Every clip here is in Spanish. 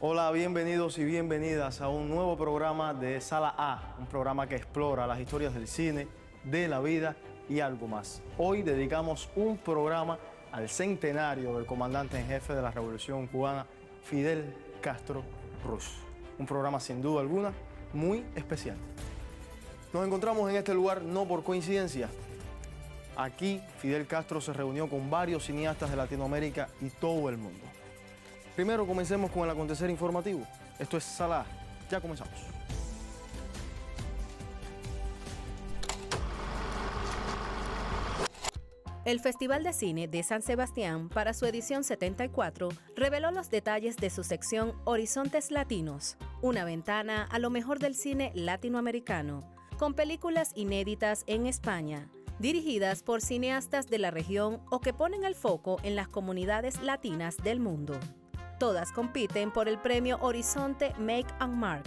Hola, bienvenidos y bienvenidas a un nuevo programa de Sala A, un programa que explora las historias del cine, de la vida y algo más. Hoy dedicamos un programa al centenario del comandante en jefe de la Revolución Cubana, Fidel Castro Ruz. Un programa sin duda alguna muy especial. Nos encontramos en este lugar no por coincidencia. Aquí Fidel Castro se reunió con varios cineastas de Latinoamérica y todo el mundo. Primero comencemos con el acontecer informativo. Esto es Sala A. Ya comenzamos. El Festival de Cine de San Sebastián, para su edición 74, reveló los detalles de su sección Horizontes Latinos, una ventana a lo mejor del cine latinoamericano, con películas inéditas en España, dirigidas por cineastas de la región o que ponen el foco en las comunidades latinas del mundo. Todas compiten por el premio Horizonte Make and Mark,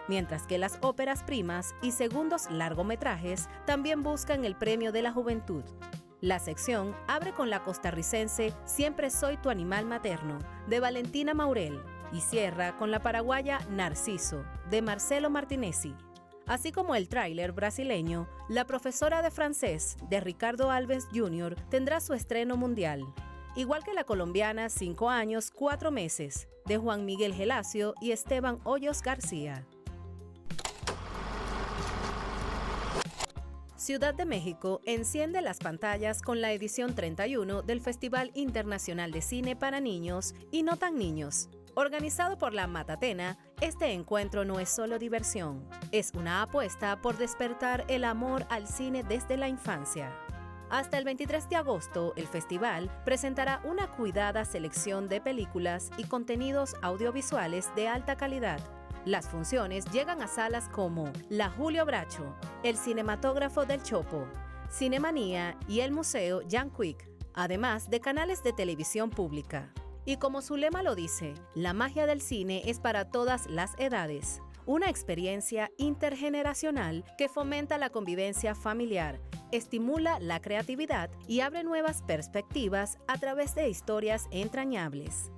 mientras que las óperas primas y segundos largometrajes también buscan el premio de la juventud. La sección abre con la costarricense Siempre soy tu animal materno, de Valentina Maurel, y cierra con la paraguaya Narciso, de Marcelo Martinezzi. Así como el tráiler brasileño, La profesora de francés, de Ricardo Alves Jr., tendrá su estreno mundial. Igual que la colombiana 5 años, 4 meses, de Juan Miguel Gelacio y Esteban Hoyos García. Ciudad de México enciende las pantallas con la edición 31 del Festival Internacional de Cine para Niños y No Tan Niños. Organizado por la Matatena, este encuentro no es solo diversión, es una apuesta por despertar el amor al cine desde la infancia. Hasta el 23 de agosto, el festival presentará una cuidada selección de películas y contenidos audiovisuales de alta calidad. Las funciones llegan a salas como la Julio Bracho, el Cinematógrafo del Chopo, Cinemanía y el Museo Jan Quick, además de canales de televisión pública. Y como su lema lo dice, la magia del cine es para todas las edades. Una experiencia intergeneracional que fomenta la convivencia familiar, estimula la creatividad y abre nuevas perspectivas a través de historias entrañables.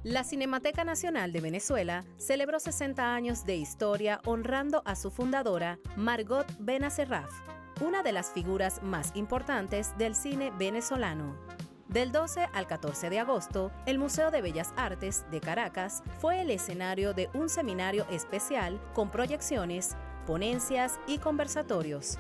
La Cinemateca Nacional de Venezuela celebró 60 años de historia honrando a su fundadora, Margot Benacerraf, una de las figuras más importantes del cine venezolano. Del 12 al 14 de agosto, el Museo de Bellas Artes de Caracas fue el escenario de un seminario especial con proyecciones, ponencias y conversatorios.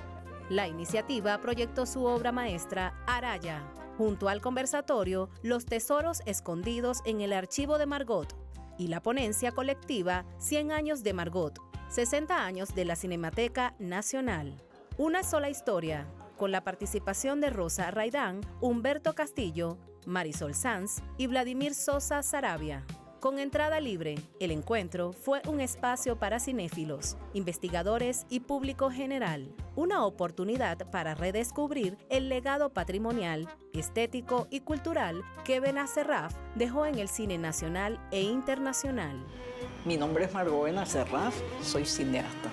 La iniciativa proyectó su obra maestra Araya, junto al conversatorio Los tesoros escondidos en el archivo de Margot y la ponencia colectiva 100 años de Margot, 60 años de la Cinemateca Nacional. Una sola historia, con la participación de Rosa Raidán, Humberto Castillo, Marisol Sanz y Vladimir Sosa Sarabia. Con entrada libre, el encuentro fue un espacio para cinéfilos, investigadores y público general, una oportunidad para redescubrir el legado patrimonial, estético y cultural que Benacerraf dejó en el cine nacional e internacional. Mi nombre es Margot Benacerraf, soy cineasta.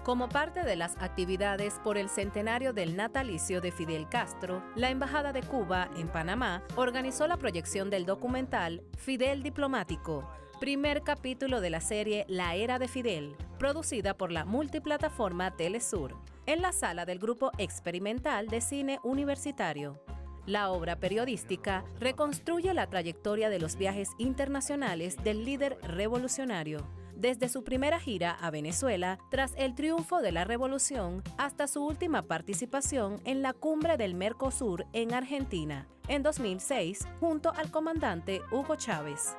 Como parte de las actividades por el centenario del natalicio de Fidel Castro, la Embajada de Cuba en Panamá organizó la proyección del documental Fidel Diplomático, primer capítulo de la serie La Era de Fidel, producida por la multiplataforma Telesur, en la sala del Grupo Experimental de Cine Universitario. La obra periodística reconstruye la trayectoria de los viajes internacionales del líder revolucionario, desde su primera gira a Venezuela tras el triunfo de la revolución hasta su última participación en la cumbre del Mercosur en Argentina, en 2006, junto al comandante Hugo Chávez.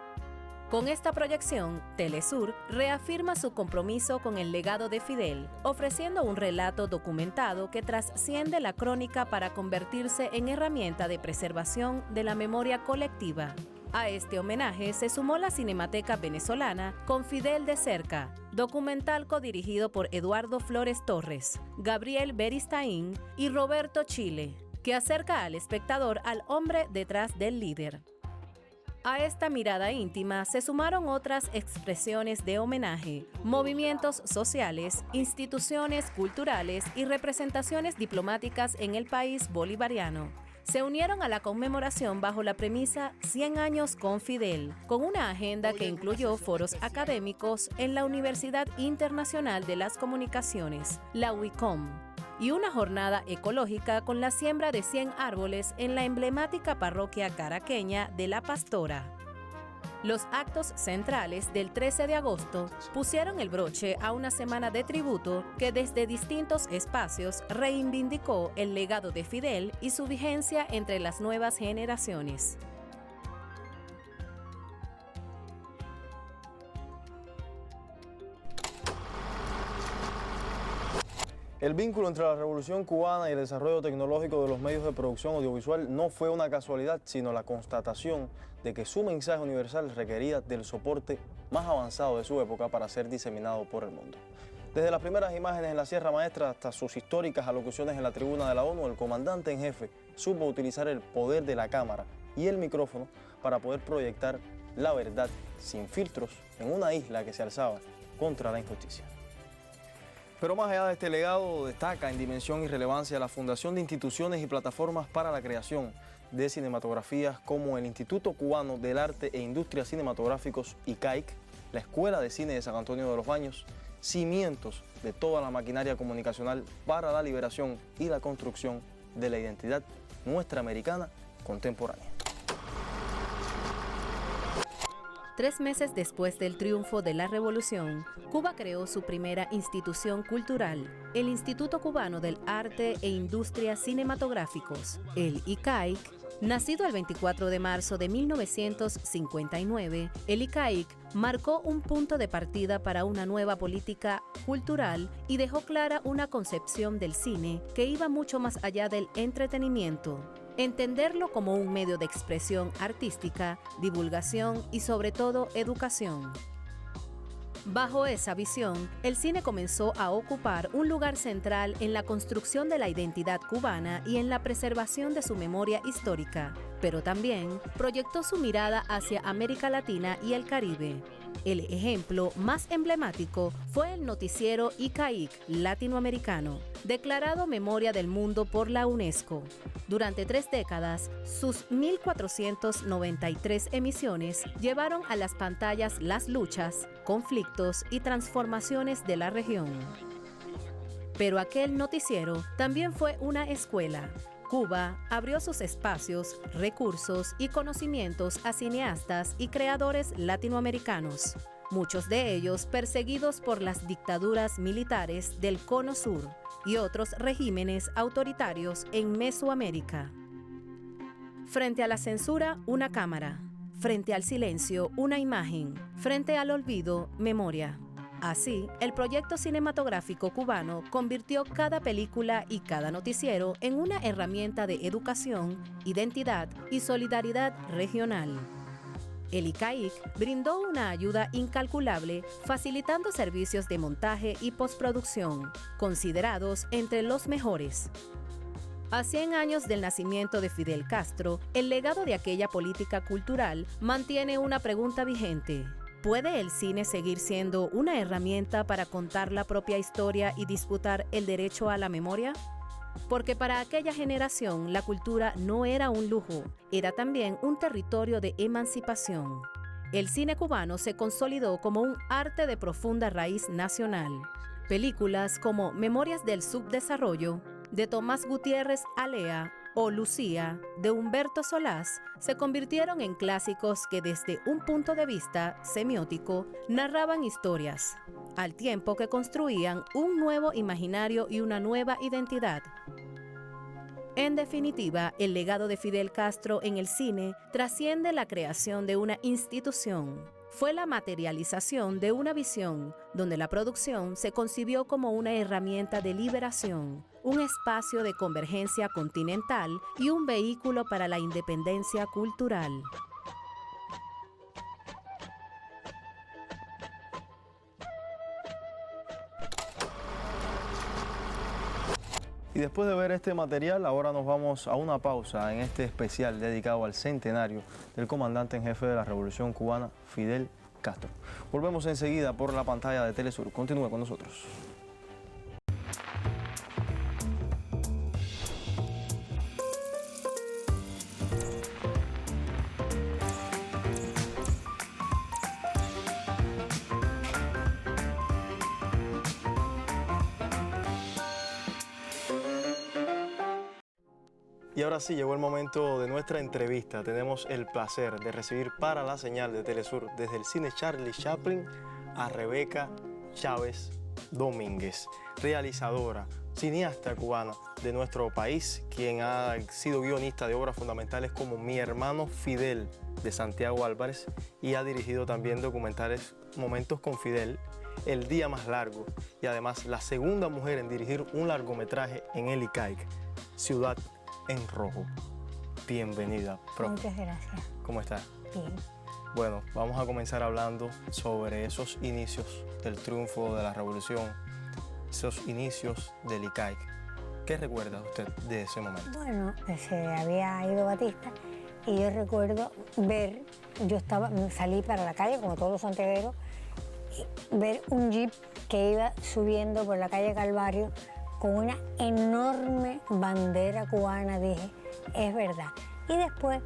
Con esta proyección, Telesur reafirma su compromiso con el legado de Fidel, ofreciendo un relato documentado que trasciende la crónica para convertirse en herramienta de preservación de la memoria colectiva. A este homenaje se sumó la Cinemateca Venezolana con Fidel de cerca, documental codirigido por Eduardo Flores Torres, Gabriel Beristain y Roberto Chile, que acerca al espectador al hombre detrás del líder. A esta mirada íntima se sumaron otras expresiones de homenaje, movimientos sociales, instituciones culturales y representaciones diplomáticas en el país bolivariano, se unieron a la conmemoración bajo la premisa 100 años con Fidel, con una agenda que incluyó foros académicos en la Universidad Internacional de las Comunicaciones, la UICOM, y una jornada ecológica con la siembra de 100 árboles en la emblemática parroquia caraqueña de La Pastora. Los actos centrales del 13 de agosto pusieron el broche a una semana de tributo que desde distintos espacios reivindicó el legado de Fidel y su vigencia entre las nuevas generaciones. El vínculo entre la Revolución Cubana y el desarrollo tecnológico de los medios de producción audiovisual no fue una casualidad, sino la constatación de que su mensaje universal requería del soporte más avanzado de su época para ser diseminado por el mundo. Desde las primeras imágenes en la Sierra Maestra hasta sus históricas alocuciones en la tribuna de la ONU, el comandante en jefe supo utilizar el poder de la cámara y el micrófono para poder proyectar la verdad sin filtros en una isla que se alzaba contra la injusticia. Pero más allá de este legado, destaca en dimensión y relevancia la fundación de instituciones y plataformas para la creación de cinematografías como el Instituto Cubano del Arte e Industrias Cinematográficos, ICAIC, la Escuela de Cine de San Antonio de los Baños, cimientos de toda la maquinaria comunicacional para la liberación y la construcción de la identidad nuestra americana contemporánea. 3 meses después del triunfo de la Revolución, Cuba creó su primera institución cultural, el Instituto Cubano del Arte e Industrias Cinematográficos, el ICAIC. Nacido el 24 de marzo de 1959, el ICAIC marcó un punto de partida para una nueva política cultural y dejó clara una concepción del cine que iba mucho más allá del entretenimiento. Entenderlo como un medio de expresión artística, divulgación y sobre todo educación. Bajo esa visión, el cine comenzó a ocupar un lugar central en la construcción de la identidad cubana y en la preservación de su memoria histórica, pero también proyectó su mirada hacia América Latina y el Caribe. El ejemplo más emblemático fue el noticiero ICAIC latinoamericano, declarado Memoria del Mundo por la UNESCO. Durante 3 décadas, sus 1.493 emisiones llevaron a las pantallas las luchas, conflictos y transformaciones de la región. Pero aquel noticiero también fue una escuela. Cuba abrió sus espacios, recursos y conocimientos a cineastas y creadores latinoamericanos, muchos de ellos perseguidos por las dictaduras militares del Cono Sur y otros regímenes autoritarios en Mesoamérica. Frente a la censura, una cámara. Frente al silencio, una imagen. Frente al olvido, memoria. Así, el proyecto cinematográfico cubano convirtió cada película y cada noticiero en una herramienta de educación, identidad y solidaridad regional. El ICAIC brindó una ayuda incalculable, facilitando servicios de montaje y postproducción, considerados entre los mejores. A 100 años del nacimiento de Fidel Castro, el legado de aquella política cultural mantiene una pregunta vigente. ¿Puede el cine seguir siendo una herramienta para contar la propia historia y disputar el derecho a la memoria? Porque para aquella generación la cultura no era un lujo, era también un territorio de emancipación. El cine cubano se consolidó como un arte de profunda raíz nacional. Películas como Memorias del Subdesarrollo, de Tomás Gutiérrez Alea, o Lucía, de Humberto Solás, se convirtieron en clásicos que desde un punto de vista semiótico narraban historias, al tiempo que construían un nuevo imaginario y una nueva identidad. En definitiva, el legado de Fidel Castro en el cine trasciende la creación de una institución. Fue la materialización de una visión donde la producción se concibió como una herramienta de liberación, un espacio de convergencia continental y un vehículo para la independencia cultural. Y después de ver este material, ahora nos vamos a una pausa en este especial dedicado al centenario del comandante en jefe de la Revolución Cubana, Fidel Castro. Volvemos enseguida por la pantalla de Telesur. Continúe con nosotros. Y ahora sí, llegó el momento de nuestra entrevista. Tenemos el placer de recibir para la señal de Telesur desde el cine Charlie Chaplin a Rebeca Chávez Domínguez, realizadora, cineasta cubana de nuestro país, quien ha sido guionista de obras fundamentales como Mi hermano Fidel de Santiago Álvarez y ha dirigido también documentales Momentos con Fidel, El día más largo y además la segunda mujer en dirigir un largometraje en el ICAIC, Ciudad en Rojo. Bienvenida, profe. Muchas gracias. ¿Cómo está? Bien. Bueno, vamos a comenzar hablando sobre esos inicios del triunfo de la revolución, esos inicios del ICAIC. ¿Qué recuerda usted de ese momento? Bueno, se había ido Batista y yo recuerdo ver, salí para la calle como todos los santiagueros, y ver un jeep que iba subiendo por la calle Calvario con una enorme bandera cubana. Dije, es verdad. Y después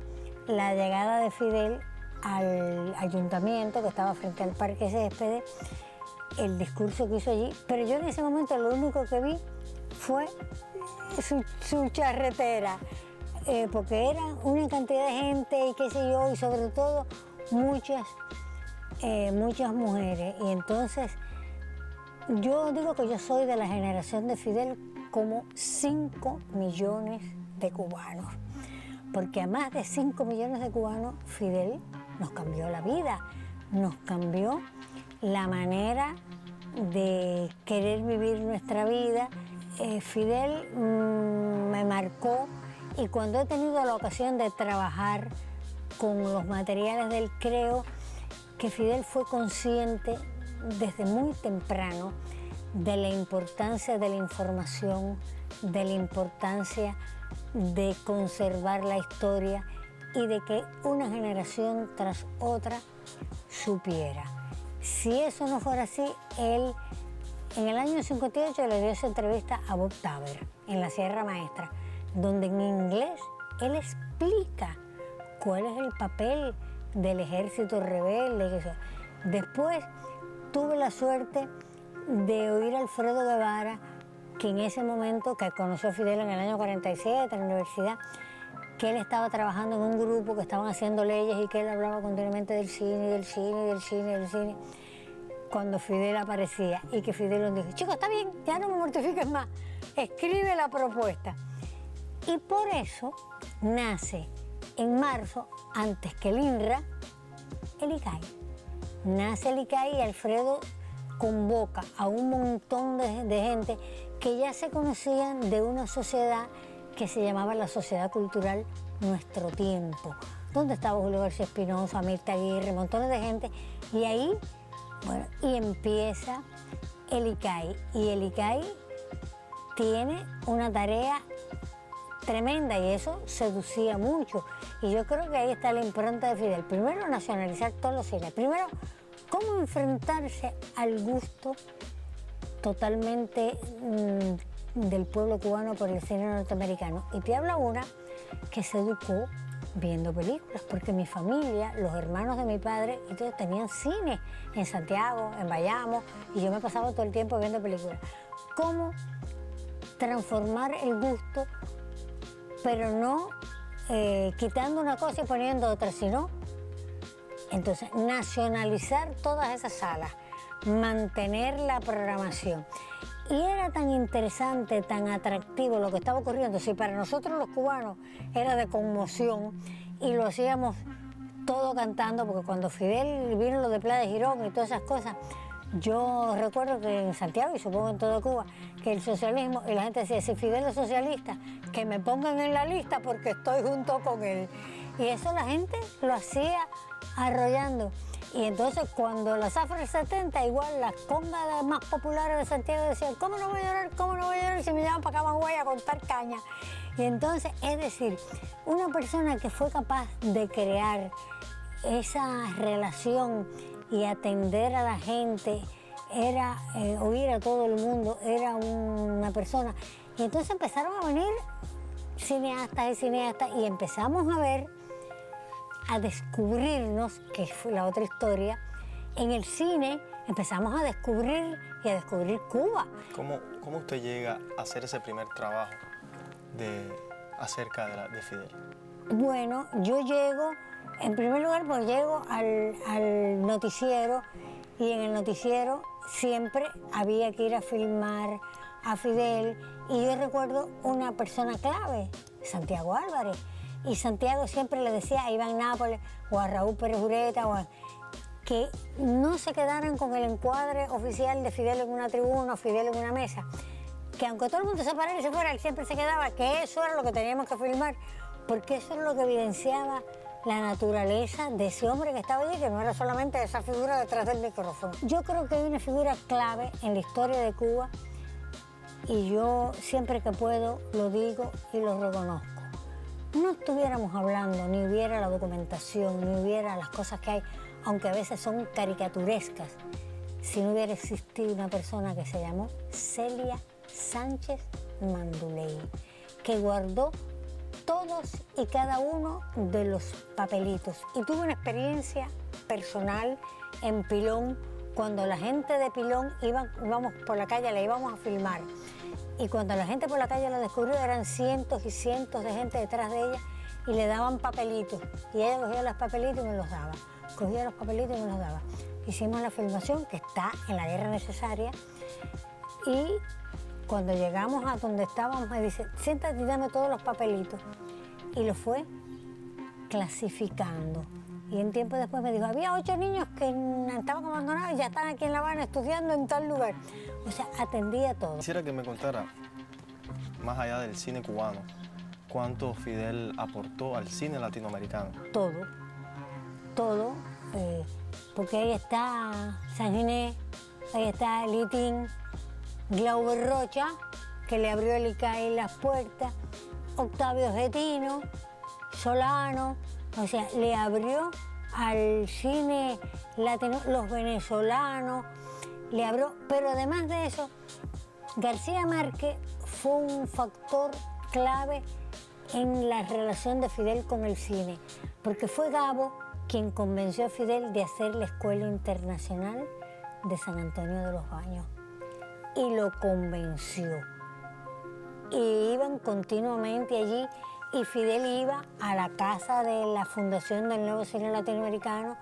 la llegada de Fidel al ayuntamiento que estaba frente al Parque Céspedes, el discurso que hizo allí, pero yo en ese momento lo único que vi fue su charretera, porque era una cantidad de gente y qué sé yo, y sobre todo muchas mujeres. Y entonces yo digo que yo soy de la generación de Fidel como 5 millones de cubanos, porque a más de 5 millones de cubanos Fidel nos cambió la vida, nos cambió la manera de querer vivir nuestra vida. Fidel me marcó, y cuando he tenido la ocasión de trabajar con los materiales del creo que Fidel fue consciente desde muy temprano de la importancia de la información, de la importancia de conservar la historia y de que una generación tras otra supiera. Si eso no fuera así, él en el año 58 le dio esa entrevista a Bob Taber en la Sierra Maestra, donde en inglés él explica cuál es el papel del ejército rebelde. Después tuve la suerte de oír a Alfredo Guevara, que en ese momento, que conoció a Fidel en el año 47 en la universidad, que él estaba trabajando en un grupo que estaban haciendo leyes y que él hablaba continuamente del cine, del cine, del cine, del cine. Cuando Fidel aparecía y que Fidel nos dijo, chicos, está bien, ya no me mortifiques más, escribe la propuesta. Y por eso nace en marzo, antes que el INRA, el ICAI. Nace el ICAI y Alfredo convoca a un montón de gente que ya se conocían de una sociedad que se llamaba la Sociedad Cultural Nuestro Tiempo, donde estaba Julio García Espinosa, Mirta Aguirre, montones de gente, y ahí, bueno, y empieza el ICAI. Y el ICAI tiene una tarea tremenda y eso seducía mucho. Y yo creo que ahí está la impronta de Fidel. Primero, nacionalizar todos los cines. Primero, cómo enfrentarse al gusto totalmente del pueblo cubano por el cine norteamericano. Y te habla una que se educó viendo películas, porque mi familia, los hermanos de mi padre, y todos tenían cine en Santiago, en Bayamo, y yo me pasaba todo el tiempo viendo películas. Cómo transformar el gusto, pero no quitando una cosa y poniendo otra, sino entonces nacionalizar todas esas salas, mantener la programación. Y era tan interesante, tan atractivo lo que estaba ocurriendo. Si para nosotros los cubanos era de conmoción y lo hacíamos todo cantando, porque cuando Fidel vino lo de Playa de Girón y todas esas cosas, yo recuerdo que en Santiago y supongo en toda Cuba, que el socialismo, y la gente decía, si Fidel es socialista, que me pongan en la lista porque estoy junto con él. Y eso la gente lo hacía arrollando. Y entonces cuando la zafra del 70, igual las congas más populares de Santiago decían, ¿cómo no voy a llorar? ¿Cómo no voy a llorar si me llaman para acá voy a contar caña? Y entonces, es decir, una persona que fue capaz de crear esa relación y atender a la gente, era oír a todo el mundo, era una persona. Y entonces empezaron a venir cineastas y cineastas y empezamos a ver, a descubrirnos, que fue la otra historia, en el cine empezamos a descubrir y a descubrir Cuba. ¿Cómo usted llega a hacer ese primer trabajo de acerca de Fidel? Bueno, yo llego, en primer lugar, pues llego al noticiero, y en el noticiero siempre había que ir a filmar a Fidel, y yo recuerdo una persona clave, Santiago Álvarez, y Santiago siempre le decía a Iván Nápoles o a Raúl Pérez Ureta que no se quedaran con el encuadre oficial de Fidel en una tribuna o Fidel en una mesa, que aunque todo el mundo se parara y se fuera, él siempre se quedaba, que eso era lo que teníamos que filmar, porque eso era lo que evidenciaba la naturaleza de ese hombre que estaba allí, que no era solamente esa figura detrás del micrófono. Yo creo que hay una figura clave en la historia de Cuba, y yo siempre que puedo lo digo y lo reconozco. No estuviéramos hablando, ni hubiera la documentación, ni hubiera las cosas que hay, aunque a veces son caricaturescas, si no hubiera existido una persona que se llamó Celia Sánchez Manduley, que guardó todos y cada uno de los papelitos. Y tuve una experiencia personal en Pilón, cuando la gente de Pilón íbamos por la calle, la íbamos a filmar. Y cuando la gente por la calle la descubrió, eran cientos y cientos de gente detrás de ella, y le daban papelitos. Y ella cogía los papelitos y me los daba. Cogía los papelitos y me los daba. Hicimos la filmación, que está en La Guerra Necesaria, y cuando llegamos a donde estábamos, me dice, siéntate y dame todos los papelitos. Y lo fue clasificando. Y un tiempo después me dijo, había 8 niños que estaban abandonados y ya están aquí en La Habana estudiando en tal lugar. O sea, atendía todo. Quisiera que me contara, más allá del cine cubano, cuánto Fidel aportó al cine latinoamericano. Todo, porque ahí está San Ginés, ahí está Litín, Glauber Rocha, que le abrió el ICAI las puertas, Octavio Getino, Solano, o sea, le abrió al cine latino, los venezolanos, le abrió, pero además de eso, García Márquez fue un factor clave en la relación de Fidel con el cine, porque fue Gabo quien convenció a Fidel de hacer la Escuela Internacional de San Antonio de los Baños, y lo convenció. Y iban continuamente allí, y Fidel iba a la casa de la Fundación del Nuevo Cine Latinoamericano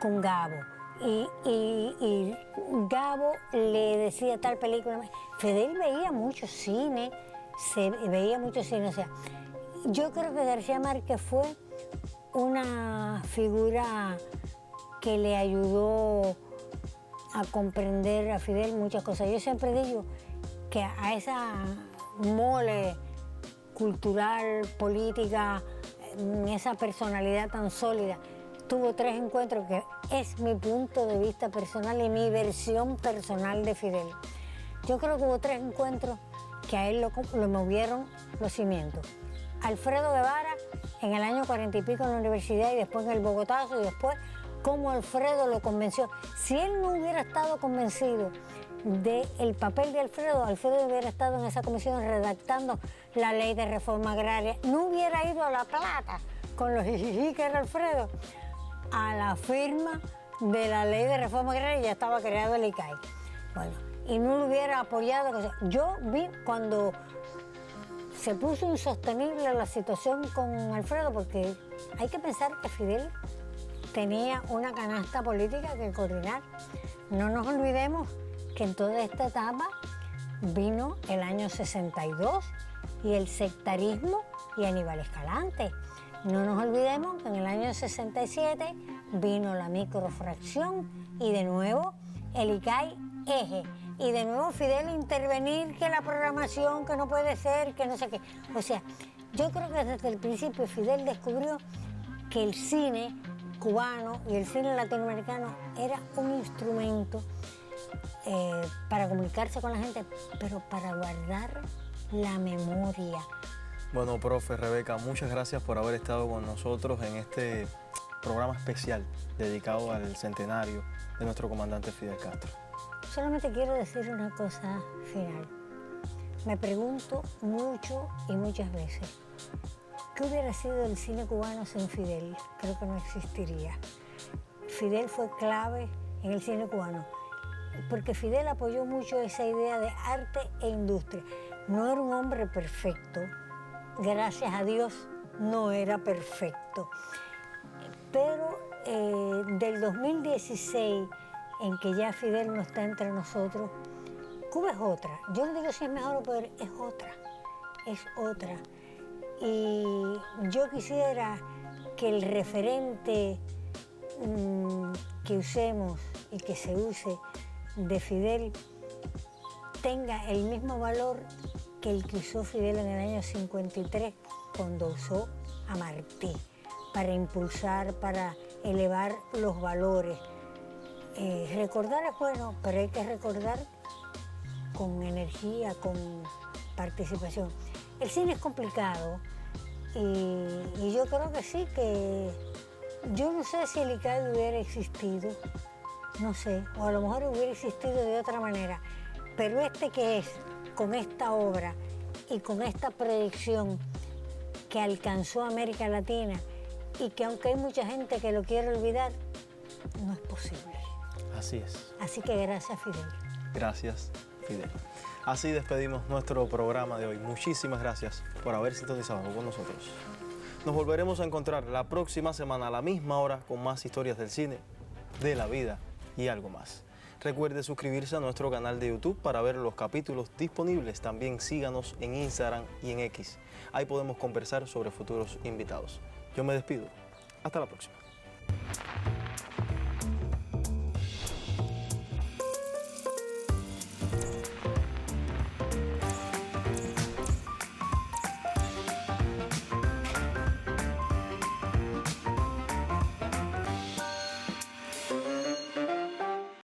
con Gabo. Y Gabo le decía tal película. Fidel veía mucho cine, o sea, yo creo que García Márquez fue una figura que le ayudó a comprender a Fidel muchas cosas. Yo siempre digo que a esa mole cultural, política, esa personalidad tan sólida, tuvo 3 encuentros que es mi punto de vista personal y mi versión personal de Fidel. Yo creo que hubo 3 encuentros que a él lo movieron los cimientos. Alfredo Guevara en el año 40 y pico en la universidad, y después en el Bogotazo, y después cómo Alfredo lo convenció. Si él no hubiera estado convencido del papel de Alfredo hubiera estado en esa comisión redactando la ley de reforma agraria, no hubiera ido a La Plata con los jijijí que era Alfredo a la firma de la ley de reforma agraria, y ya estaba creado el ICAI. Bueno, y no lo hubiera apoyado. Yo vi cuando se puso insostenible la situación con Alfredo, porque hay que pensar que Fidel tenía una canasta política que coordinar. No nos olvidemos que en toda esta etapa vino el año 62 y el sectarismo y Aníbal Escalante. No nos olvidemos que en el año 67 vino la microfracción y de nuevo el ICAI eje. Y de nuevo Fidel intervenir, que la programación, que no puede ser, que no sé qué. O sea, yo creo que desde el principio Fidel descubrió que el cine cubano y el cine latinoamericano era un instrumento para comunicarse con la gente, pero para guardar la memoria. Bueno, profe Rebeca, muchas gracias por haber estado con nosotros en este programa especial dedicado al centenario de nuestro comandante Fidel Castro. Solamente quiero decir una cosa final. Me pregunto mucho y muchas veces, ¿qué hubiera sido el cine cubano sin Fidel? Creo que no existiría. Fidel fue clave en el cine cubano, porque Fidel apoyó mucho esa idea de arte e industria. No era un hombre perfecto, gracias a Dios, no era perfecto. Pero del 2016, en que ya Fidel no está entre nosotros, Cuba es otra. Yo no digo si es mejor o peor, es otra. Y yo quisiera que el referente que usemos y que se use de Fidel tenga el mismo valor que el que usó Fidel en el año 53 cuando usó a Martí, para impulsar, para elevar los valores. Recordar es bueno, pero hay que recordar con energía, con participación. El cine es complicado y yo creo que sí, que yo no sé si el ICAI hubiera existido, no sé, o a lo mejor hubiera existido de otra manera, pero este que es, con esta obra y con esta proyección que alcanzó América Latina y que aunque hay mucha gente que lo quiere olvidar, no es posible. Así es. Así que gracias, Fidel. Gracias, Fidel. Así despedimos nuestro programa de hoy. Muchísimas gracias por haber sintonizado con nosotros. Nos volveremos a encontrar la próxima semana a la misma hora con más historias del cine, de la vida y algo más. Recuerde suscribirse a nuestro canal de YouTube para ver los capítulos disponibles. También síganos en Instagram y en X. Ahí podemos conversar sobre futuros invitados. Yo me despido. Hasta la próxima.